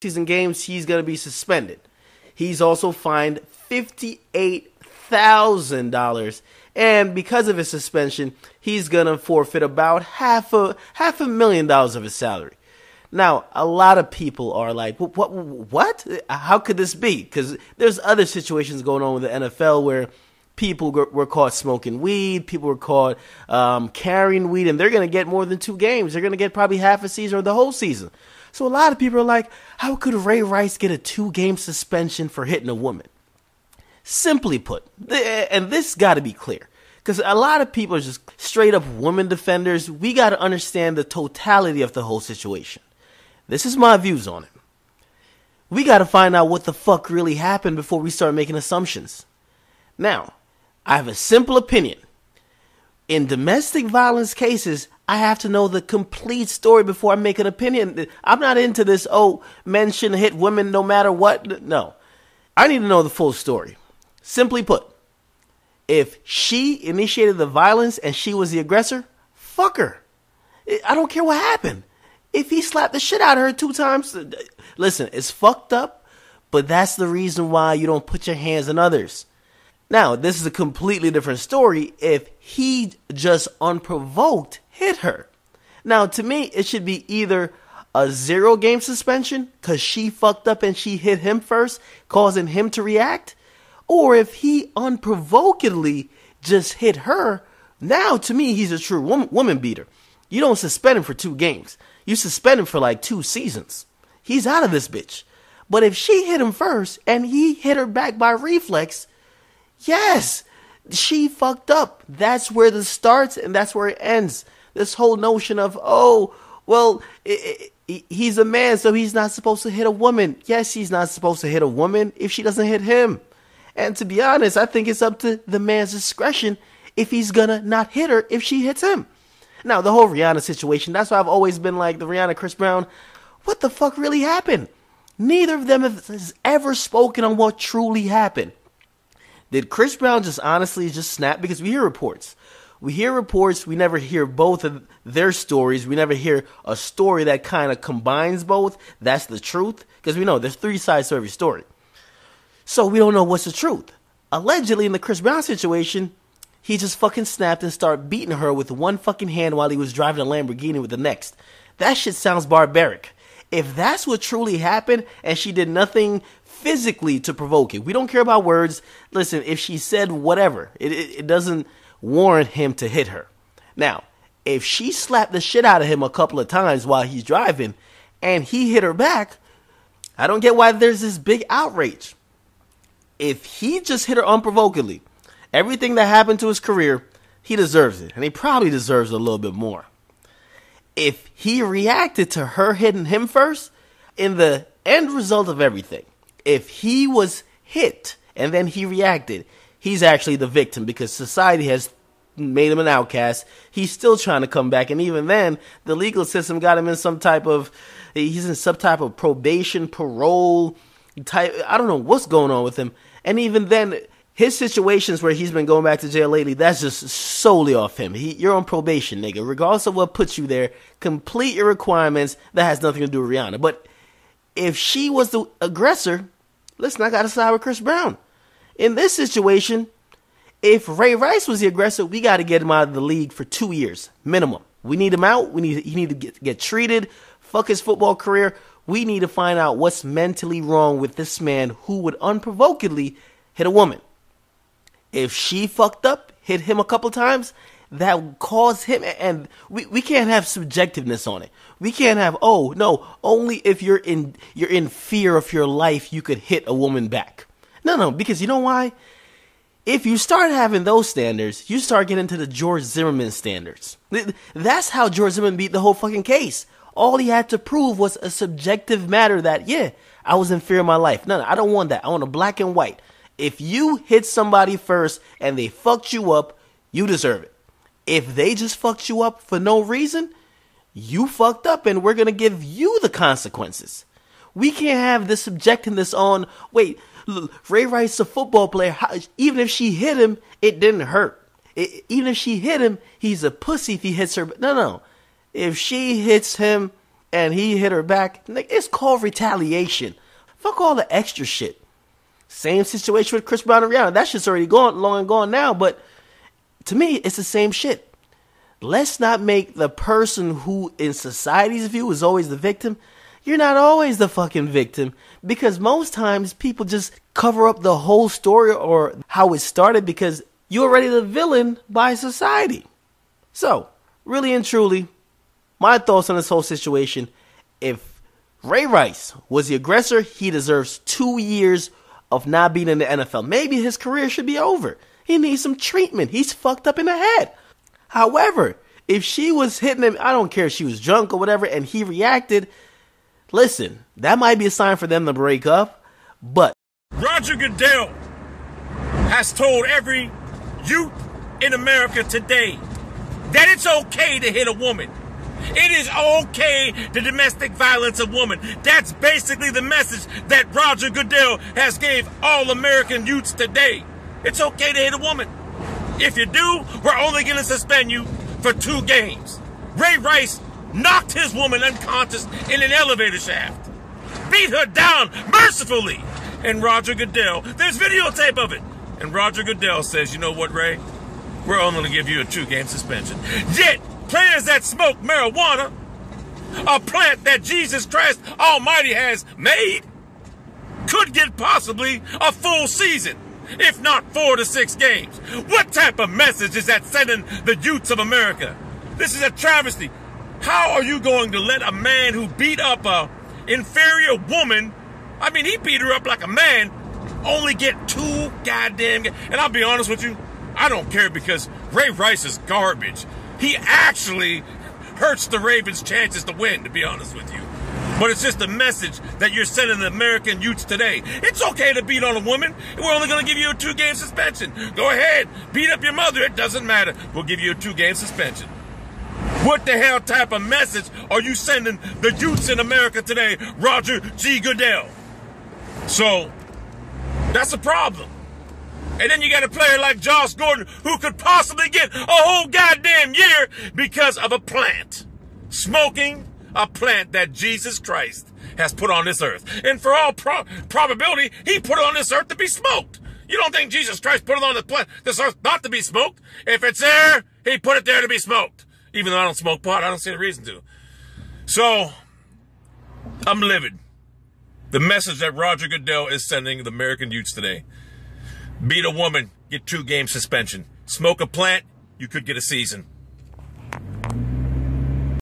season games, he's going to be suspended. He's also fined $58,000, and because of his suspension, he's going to forfeit about half a $1,000,000 of his salary. Now, a lot of people are like, what? How could this be? Because there's other situations going on with the NFL where people were caught smoking weed, people were caught carrying weed, and they're going to get more than 2 games. They're going to get probably half a season or the whole season. So a lot of people are like, how could Ray Rice get a 2-game suspension for hitting a woman? Simply put, and this got to be clear, because a lot of people are just straight up women defenders. We got to understand the totality of the whole situation. This is my views on it. We got to find out what the fuck really happened before we start making assumptions. Now, I have a simple opinion. In domestic violence cases, I have to know the complete story before I make an opinion. I'm not into this, men shouldn't hit women no matter what. No. I need to know the full story. Simply put, if she initiated the violence and she was the aggressor, fuck her. I don't care what happened. If he slapped the shit out of her 2 times, listen, it's fucked up, but that's the reason why you don't put your hands on others. Now, this is a completely different story if he just unprovoked hit her. Now, to me, it should be either a 0-game suspension because she fucked up and she hit him first, causing him to react, or if he unprovokedly just hit her. Now, to me, he's a true woman beater. You don't suspend him for 2 games. You suspend him for like 2 seasons. He's out of this bitch. But if she hit him first and he hit her back by reflex, yes, she fucked up. That's where this starts and that's where it ends. This whole notion of, he's a man, so he's not supposed to hit a woman. Yes, he's not supposed to hit a woman if she doesn't hit him. And to be honest, I think it's up to the man's discretion if he's gonna not hit her if she hits him. Now, the whole Rihanna situation, that's why I've always been like, the Rihanna Chris Brown, what the fuck really happened? Neither of them has ever spoken on what truly happened. Did Chris Brown just honestly just snap? Because we hear reports. We never hear both of their stories. We never hear a story that kind of combines both. That's the truth. Because we know there's 3 sides to every story. So we don't know what's the truth. Allegedly, in the Chris Brown situation, he just fucking snapped and started beating her with one fucking hand while he was driving a Lamborghini with the next. That shit sounds barbaric. If that's what truly happened and she did nothing physically to provoke it, we don't care about words. Listen, if she said whatever, it doesn't warrant him to hit her. Now, if she slapped the shit out of him a couple of times while he's driving and he hit her back, I don't get why there's this big outrage. If he just hit her unprovokedly, everything that happened to his career, he deserves it. And he probably deserves a little bit more. If he reacted to her hitting him first, in the end result of everything, if he was hit and then he reacted, he's actually the victim because society has made him an outcast. He's still trying to come back. And even then, the legal system got him in he's in some type of probation, parole type. I don't know what's going on with him. And even then, his situations where he's been going back to jail lately, that's just solely off him. You're on probation, nigga. Regardless of what puts you there, complete your requirements. That has nothing to do with Rihanna. But if she was the aggressor, listen, I got to side with Chris Brown. In this situation, if Ray Rice was the aggressor, we got to get him out of the league for 2 years, minimum. We need him out. He need to get treated. Fuck his football career. We need to find out what's mentally wrong with this man who would unprovokedly hit a woman. If she fucked up, hit him a couple times, that would cause him, and we can't have subjectiveness on it. We can't have, only if you're in fear of your life, you could hit a woman back. No, because you know why? If you start having those standards, you start getting into the George Zimmerman standards. That's how George Zimmerman beat the whole fucking case. All he had to prove was a subjective matter that, I was in fear of my life. No, I don't want that. I want a black and white. If you hit somebody first and they fucked you up, you deserve it. If they just fucked you up for no reason, you fucked up and we're going to give you the consequences. We can't have this subjectiveness on, Ray Rice, a football player, even if she hit him, it didn't hurt. Even if she hit him, he's a pussy if he hits her. No. If she hits him, and he hit her back, it's called retaliation. Fuck all the extra shit. Same situation with Chris Brown and Rihanna. That shit's already gone, long and gone now, but to me, it's the same shit. Let's not make the person who, in society's view, is always the victim. You're not always the fucking victim, because most times people just cover up the whole story or how it started because you're already the villain by society. So, really and truly, my thoughts on this whole situation: if Ray Rice was the aggressor, he deserves 2 years of not being in the NFL. Maybe his career should be over. He needs some treatment. He's fucked up in the head. However, if she was hitting him, I don't care if she was drunk or whatever, and he reacted, listen, that might be a sign for them to break up, but Roger Goodell has told every youth in America today that it's okay to hit a woman. It is okay to domestic violence a woman. That's basically the message that Roger Goodell has gave all American youths today. It's okay to hit a woman. If you do, we're only going to suspend you for 2 games. Ray Rice knocked his woman unconscious in an elevator shaft. Beat her down mercifully. And Roger Goodell, there's videotape of it. And Roger Goodell says, you know what, Ray? We're only going to give you a 2-game suspension. Yet, players that smoke marijuana, a plant that Jesus Christ Almighty has made, could get possibly a full season, if not 4 to 6 games. What type of message is that sending the youths of America? This is a travesty. How are you going to let a man who beat up a inferior woman, I mean, he beat her up like a man, only get 2 goddamn games? And I'll be honest with you, I don't care, because Ray Rice is garbage. He actually hurts the Ravens' chances to win, to be honest with you. But it's just a message that you're sending the American youths today. It's okay to beat on a woman. We're only going to give you a 2-game suspension. Go ahead, beat up your mother. It doesn't matter. We'll give you a 2-game suspension. What the hell type of message are you sending the youths in America today, Roger G. Goodell? So, that's a problem. And then you got a player like Josh Gordon who could possibly get a whole goddamn year because of a plant. Smoking a plant that Jesus Christ has put on this earth. And for all probability, he put it on this earth to be smoked. You don't think Jesus Christ put it on this earth not to be smoked? If it's there, he put it there to be smoked. Even though I don't smoke pot, I don't see the reason to. So, I'm livid. The message that Roger Goodell is sending the American youths today: beat a woman, get 2-game suspension. Smoke a plant, you could get a season.